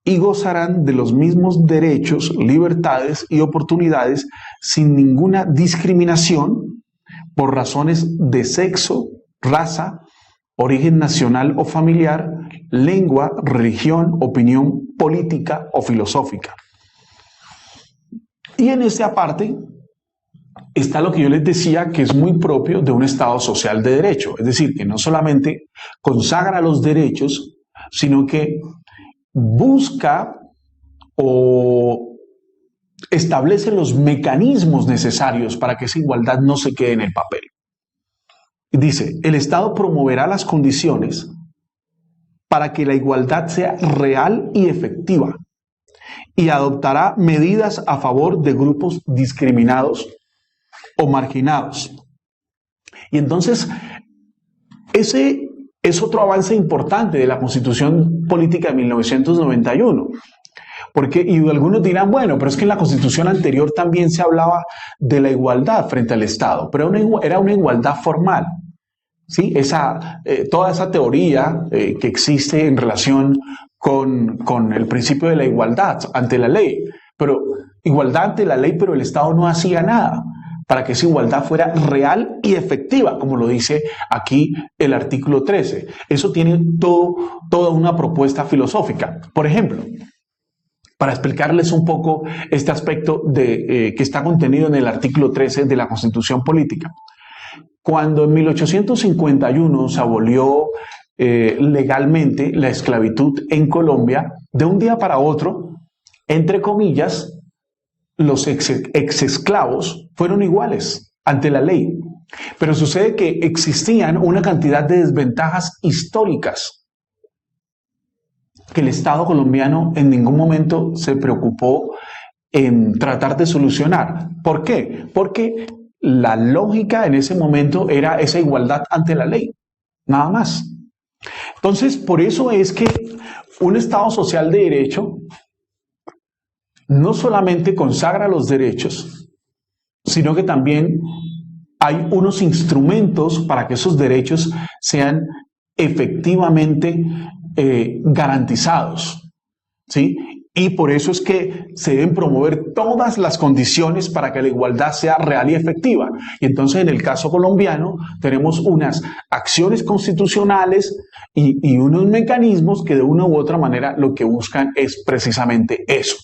y gozarán de los mismos derechos, libertades y oportunidades sin ninguna discriminación por razones de sexo, raza, origen nacional o familiar, lengua, religión, opinión política o filosófica. Y en esta parte está lo que yo les decía, que es muy propio de un Estado social de derecho. Es decir, que no solamente consagra los derechos, sino que busca o establece los mecanismos necesarios para que esa igualdad no se quede en el papel. Dice, el Estado promoverá las condiciones para que la igualdad sea real y efectiva y adoptará medidas a favor de grupos discriminados o marginados. Y entonces, ese es otro avance importante de la Constitución Política de 1991. Porque, y algunos dirán, bueno, pero es que en la Constitución anterior también se hablaba de la igualdad frente al Estado, pero era una igualdad formal. ¿Sí? Toda esa teoría que existe en relación con el principio de la igualdad ante la ley, pero igualdad ante la ley, pero el Estado no hacía nada para que esa igualdad fuera real y efectiva, como lo dice aquí el artículo 13. Eso tiene toda una propuesta filosófica. Por ejemplo, para explicarles un poco este aspecto que está contenido en el artículo 13 de la Constitución Política. Cuando en 1851 se abolió legalmente la esclavitud en Colombia, de un día para otro, entre comillas, los exesclavos fueron iguales ante la ley. Pero sucede que existían una cantidad de desventajas históricas que el Estado colombiano en ningún momento se preocupó en tratar de solucionar. ¿Por qué? Porque la lógica en ese momento era esa igualdad ante la ley, nada más. Entonces, por eso es que un Estado social de derecho no solamente consagra los derechos, sino que también hay unos instrumentos para que esos derechos sean efectivamente garantizados, ¿sí? Y por eso es que se deben promover todas las condiciones para que la igualdad sea real y efectiva. Y entonces en el caso colombiano tenemos unas acciones constitucionales y unos mecanismos que de una u otra manera lo que buscan es precisamente eso.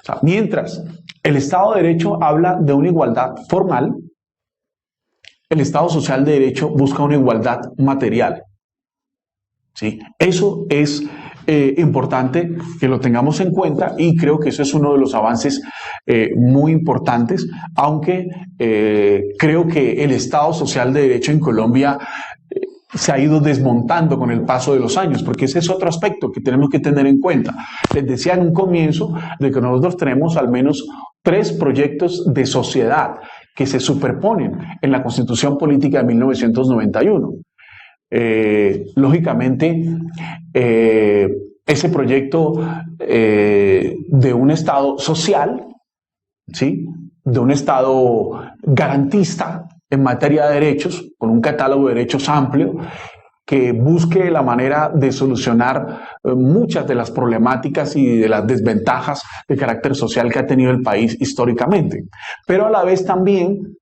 O sea, mientras el Estado de Derecho habla de una igualdad formal, el Estado social de derecho busca una igualdad material. ¿Sí? Eso es importante que lo tengamos en cuenta y creo que eso es uno de los avances muy importantes, aunque creo que el Estado social de derecho en Colombia se ha ido desmontando con el paso de los años, porque ese es otro aspecto que tenemos que tener en cuenta. Les decía en un comienzo de que nosotros tenemos al menos 3 proyectos de sociedad que se superponen en la Constitución Política de 1991. Lógicamente, ese proyecto de un Estado social, ¿sí?, de un Estado garantista en materia de derechos, con un catálogo de derechos amplio, que busque la manera de solucionar muchas de las problemáticas y de las desventajas de carácter social que ha tenido el país históricamente. Pero a la vez también,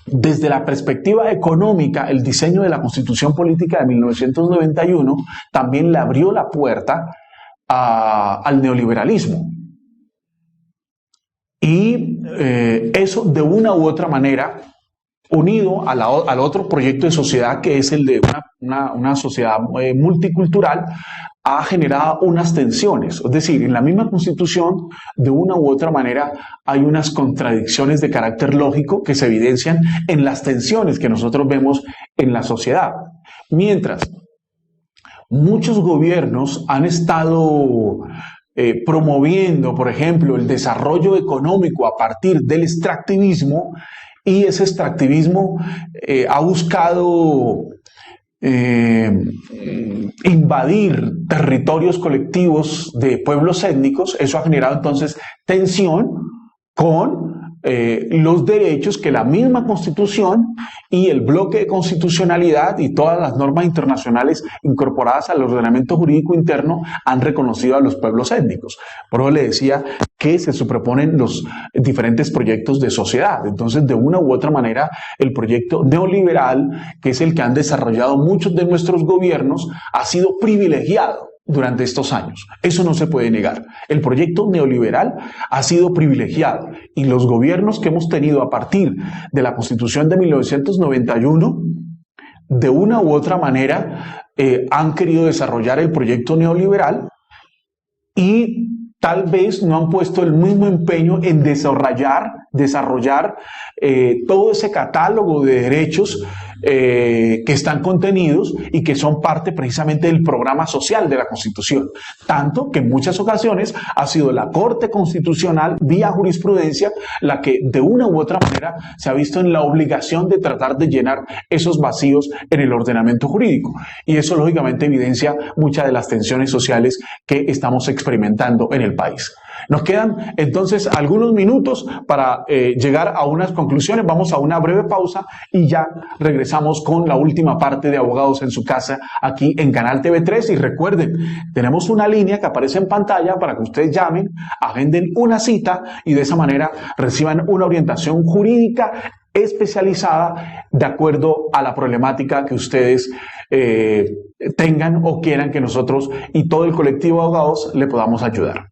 desde la perspectiva económica, el diseño de la Constitución Política de 1991 también le abrió la puerta al neoliberalismo. Y eso de una u otra manera, unido al otro proyecto de sociedad que es el de una sociedad multicultural, ha generado unas tensiones. Es decir, en la misma Constitución, de una u otra manera, hay unas contradicciones de carácter lógico que se evidencian en las tensiones que nosotros vemos en la sociedad. Mientras muchos gobiernos han estado promoviendo, por ejemplo, el desarrollo económico a partir del extractivismo, y ese extractivismo ha buscado invadir territorios colectivos de pueblos étnicos. Eso ha generado entonces tensión con los derechos que la misma Constitución y el bloque de constitucionalidad y todas las normas internacionales incorporadas al ordenamiento jurídico interno han reconocido a los pueblos étnicos. Por eso le decía que se superponen los diferentes proyectos de sociedad. Entonces, de una u otra manera, el proyecto neoliberal, que es el que han desarrollado muchos de nuestros gobiernos, ha sido privilegiado durante estos años. Eso no se puede negar. El proyecto neoliberal ha sido privilegiado y los gobiernos que hemos tenido a partir de la Constitución de 1991, de una u otra manera, han querido desarrollar el proyecto neoliberal y tal vez no han puesto el mismo empeño en desarrollar todo ese catálogo de derechos que están contenidos y que son parte precisamente del programa social de la Constitución. Tanto que en muchas ocasiones ha sido la Corte Constitucional, vía jurisprudencia, la que de una u otra manera se ha visto en la obligación de tratar de llenar esos vacíos en el ordenamiento jurídico. Y eso lógicamente evidencia muchas de las tensiones sociales que estamos experimentando en el país. Nos quedan entonces algunos minutos para llegar a unas conclusiones. Vamos a una breve pausa y ya regresamos con la última parte de Abogados en su Casa aquí en Canal TV3. Y recuerden, tenemos una línea que aparece en pantalla para que ustedes llamen, agenden una cita y de esa manera reciban una orientación jurídica especializada de acuerdo a la problemática que ustedes tengan o quieran que nosotros y todo el colectivo de abogados le podamos ayudar.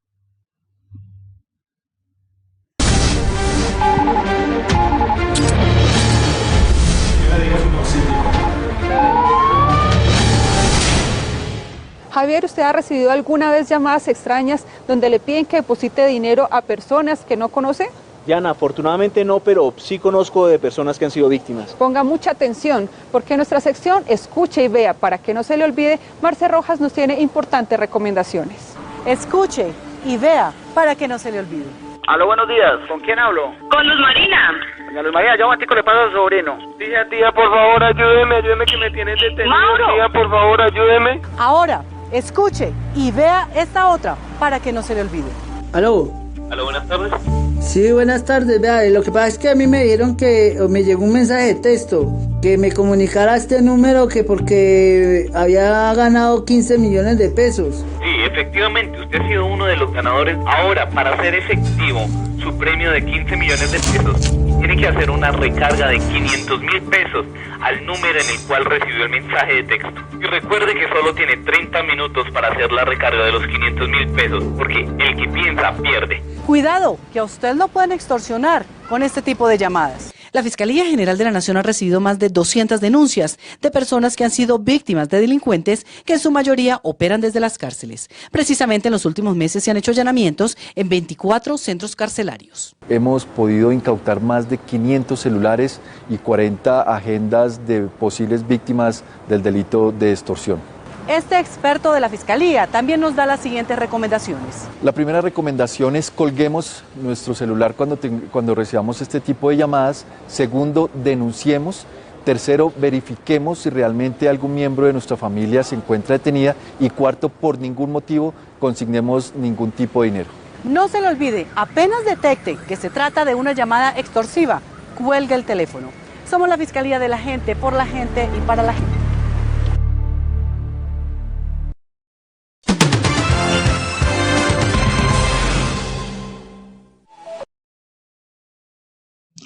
Javier, ¿usted ha recibido alguna vez llamadas extrañas donde le piden que deposite dinero a personas que no conoce? Diana, afortunadamente no, pero sí conozco de personas que han sido víctimas. Ponga mucha atención, porque en nuestra sección Escuche y Vea, para que no se le olvide, Marce Rojas nos tiene importantes recomendaciones. Escuche y vea, para que no se le olvide. Aló, buenos días. ¿Con quién hablo? Con Luz Marina. Doña Luz María, yo matico le paso a su sobrino. Tía, por favor, ayúdeme que me tienen detenido. ¡Mauro! Tía, por favor, ayúdeme. Ahora, escuche y vea esta otra para que no se le olvide. Aló, buenas tardes. sí, buenas tardes. Vea, lo que pasa es que a mí me dijeron que me llegó un mensaje de texto que me comunicara a este número que porque había ganado 15 millones de pesos. Sí, efectivamente, usted ha sido uno de los ganadores. Ahora, para hacer efectivo su premio de 15 millones de pesos, tiene que hacer una recarga de 500.000 pesos al número en el cual recibió el mensaje de texto. Y recuerde que solo tiene 30 minutos para hacer la recarga de los 500.000 pesos, porque el que piensa pierde. Cuidado, que a usted lo pueden extorsionar con este tipo de llamadas. La Fiscalía General de la Nación ha recibido más de 200 denuncias de personas que han sido víctimas de delincuentes que en su mayoría operan desde las cárceles. Precisamente en los últimos meses se han hecho allanamientos en 24 centros carcelarios. Hemos podido incautar más de 500 celulares y 40 agendas de posibles víctimas del delito de extorsión. Este experto de la Fiscalía también nos da las siguientes recomendaciones. La primera recomendación es colguemos nuestro celular cuando recibamos este tipo de llamadas. Segundo, denunciemos. Tercero, verifiquemos si realmente algún miembro de nuestra familia se encuentra detenida. Y cuarto, por ningún motivo consignemos ningún tipo de dinero. No se le olvide, apenas detecte que se trata de una llamada extorsiva, cuelgue el teléfono. Somos la Fiscalía de la gente, por la gente y para la gente.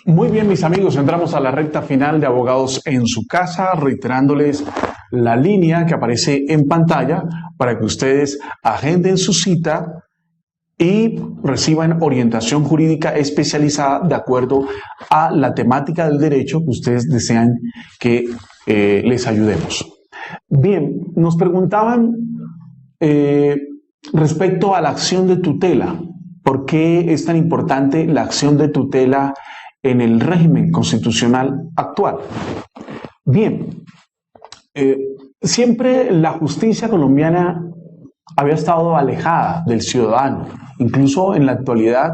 Muy bien, mis amigos, entramos a la recta final de Abogados en su Casa, reiterándoles la línea que aparece en pantalla para que ustedes agenden su cita y reciban orientación jurídica especializada de acuerdo a la temática del derecho que ustedes desean que les ayudemos. Bien, nos preguntaban respecto a la acción de tutela. ¿Por qué es tan importante la acción de tutela en el régimen constitucional actual? Bien, siempre la justicia colombiana había estado alejada del ciudadano. Incluso en la actualidad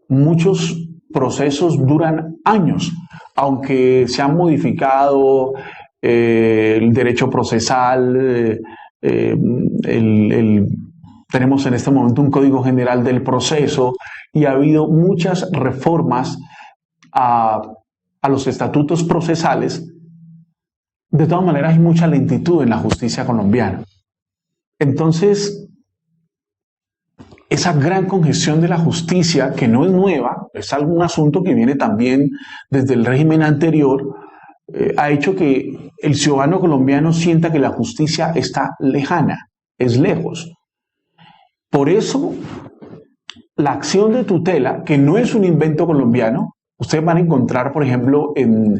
muchos procesos duran años, aunque se han modificado el derecho procesal, tenemos en este momento un Código General del Proceso y ha habido muchas reformas a los estatutos procesales. De todas maneras hay mucha lentitud en la justicia colombiana. Entonces, esa gran congestión de la justicia, que no es nueva, es algún asunto que viene también desde el régimen anterior, ha hecho que el ciudadano colombiano sienta que la justicia está lejana, es lejos. Por eso, la acción de tutela, que no es un invento colombiano, ustedes van a encontrar, por ejemplo, en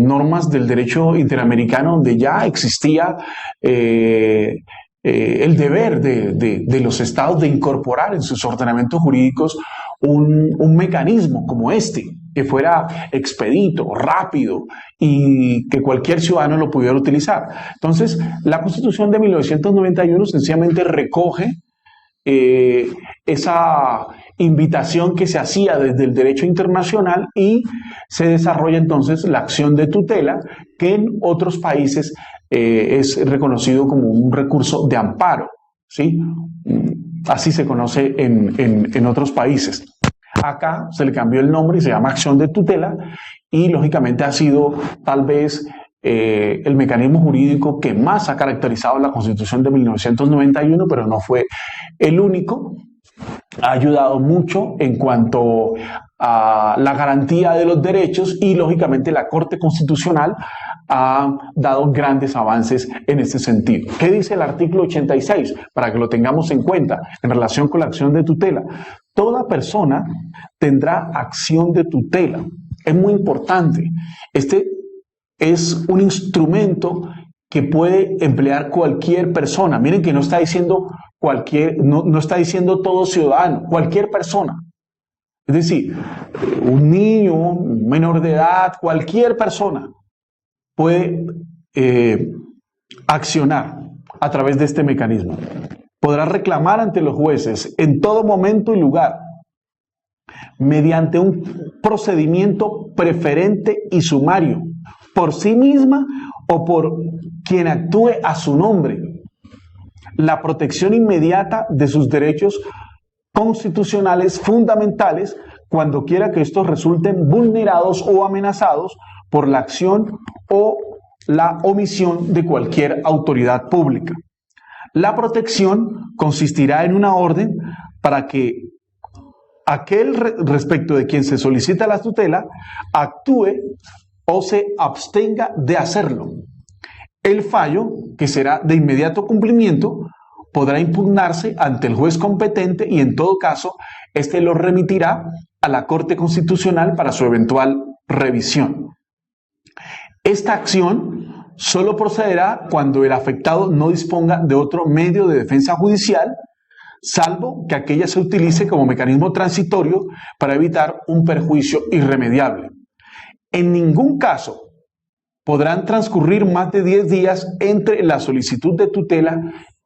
normas del derecho interamericano donde ya existía el deber de los estados de incorporar en sus ordenamientos jurídicos un mecanismo como este, que fuera expedito, rápido y que cualquier ciudadano lo pudiera utilizar. Entonces, la Constitución de 1991 sencillamente recoge esa invitación que se hacía desde el derecho internacional y se desarrolla entonces la acción de tutela, que en otros países es reconocido como un recurso de amparo, ¿sí? Así se conoce en otros países. Acá se le cambió el nombre y se llama acción de tutela y lógicamente ha sido tal vez el mecanismo jurídico que más ha caracterizado la Constitución de 1991, pero no fue el único. Ha ayudado mucho en cuanto a la garantía de los derechos y lógicamente la Corte Constitucional ha dado grandes avances en este sentido. ¿Qué dice el artículo 86? Para que lo tengamos en cuenta en relación con la acción de tutela. Toda persona tendrá acción de tutela. Es muy importante. Este es un instrumento que puede emplear cualquier persona. Miren que no está diciendo no está diciendo todo ciudadano, cualquier persona. Es decir, un niño, un menor de edad, cualquier persona puede accionar a través de este mecanismo. Podrá reclamar ante los jueces en todo momento y lugar mediante un procedimiento preferente y sumario, por sí misma o por quien actúe a su nombre, la protección inmediata de sus derechos constitucionales fundamentales cuando quiera que estos resulten vulnerados o amenazados por la acción o la omisión de cualquier autoridad pública. La protección consistirá en una orden para que aquel respecto de quien se solicita la tutela actúe o se abstenga de hacerlo. El fallo, que será de inmediato cumplimiento, podrá impugnarse ante el juez competente y en todo caso, éste lo remitirá a la Corte Constitucional para su eventual revisión. Esta acción solo procederá cuando el afectado no disponga de otro medio de defensa judicial, salvo que aquella se utilice como mecanismo transitorio para evitar un perjuicio irremediable. En ningún caso podrán transcurrir más de 10 días entre la solicitud de tutela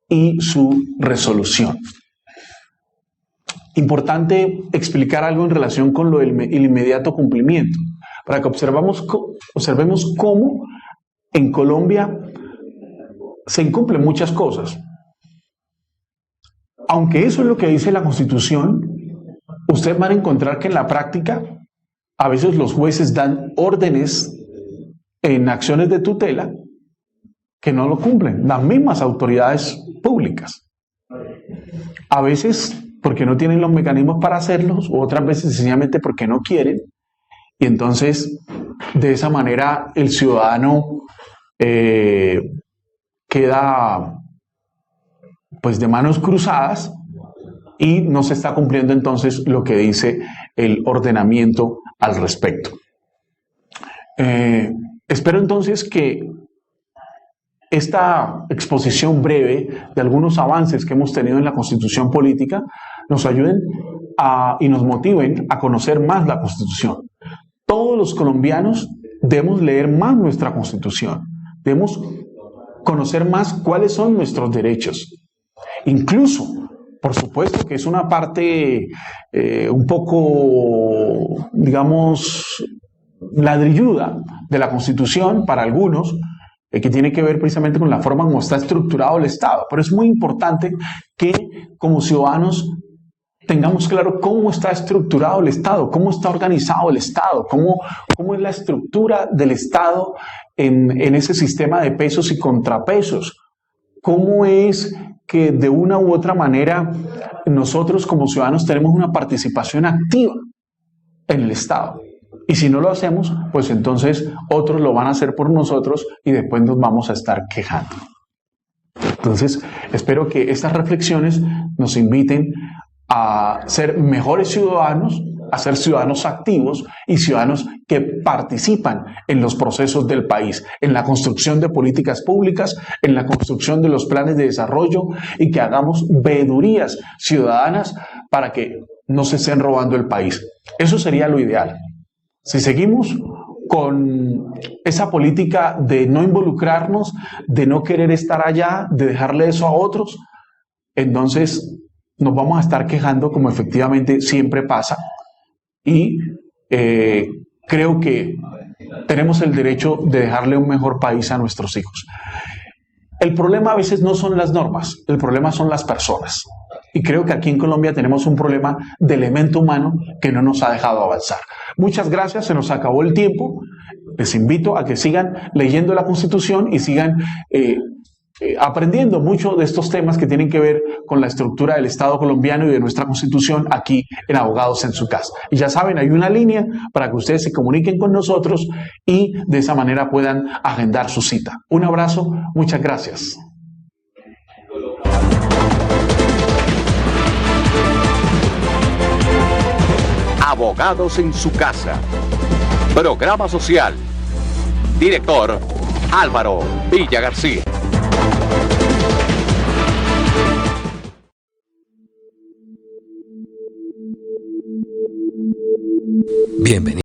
y su resolución. Importante explicar algo en relación con lo del inmediato cumplimiento, para que observemos cómo en Colombia se incumplen muchas cosas. Aunque eso es lo que dice la Constitución, ustedes van a encontrar que en la práctica a veces los jueces dan órdenes en acciones de tutela que no lo cumplen, las mismas autoridades públicas. A veces porque no tienen los mecanismos para hacerlos, u otras veces sencillamente porque no quieren, y entonces de esa manera el ciudadano queda pues de manos cruzadas y no se está cumpliendo entonces lo que dice el ordenamiento al respecto. Espero entonces que esta exposición breve de algunos avances que hemos tenido en la Constitución política nos ayuden y nos motiven a conocer más la Constitución. Todos los colombianos debemos leer más nuestra Constitución, debemos conocer más cuáles son nuestros derechos. Incluso, por supuesto que es una parte un poco, digamos, ladrilluda de la Constitución para algunos, que tiene que ver precisamente con la forma como está estructurado el Estado. Pero es muy importante que como ciudadanos tengamos claro cómo está estructurado el Estado, cómo está organizado el Estado, cómo es la estructura del Estado en ese sistema de pesos y contrapesos, cómo es que de una u otra manera nosotros como ciudadanos tenemos una participación activa en el Estado. Y si no lo hacemos, pues entonces otros lo van a hacer por nosotros y después nos vamos a estar quejando. Entonces, espero que estas reflexiones nos inviten a ser mejores ciudadanos, a ser ciudadanos activos y ciudadanos que participan en los procesos del país, en la construcción de políticas públicas, en la construcción de los planes de desarrollo y que hagamos veedurías ciudadanas para que no se estén robando el país. Eso sería lo ideal. Si seguimos con esa política de no involucrarnos, de no querer estar allá, de dejarle eso a otros, entonces nos vamos a estar quejando como efectivamente siempre pasa y creo que tenemos el derecho de dejarle un mejor país a nuestros hijos. El problema a veces no son las normas, el problema son las personas. Y creo que aquí en Colombia tenemos un problema de elemento humano que no nos ha dejado avanzar. Muchas gracias, se nos acabó el tiempo. Les invito a que sigan leyendo la Constitución y sigan aprendiendo mucho de estos temas que tienen que ver con la estructura del Estado colombiano y de nuestra Constitución aquí en Abogados en su Casa. Y ya saben, hay una línea para que ustedes se comuniquen con nosotros y de esa manera puedan agendar su cita. Un abrazo, muchas gracias. Abogados en su Casa. Programa social. Director Álvaro Villa García. Bienvenido.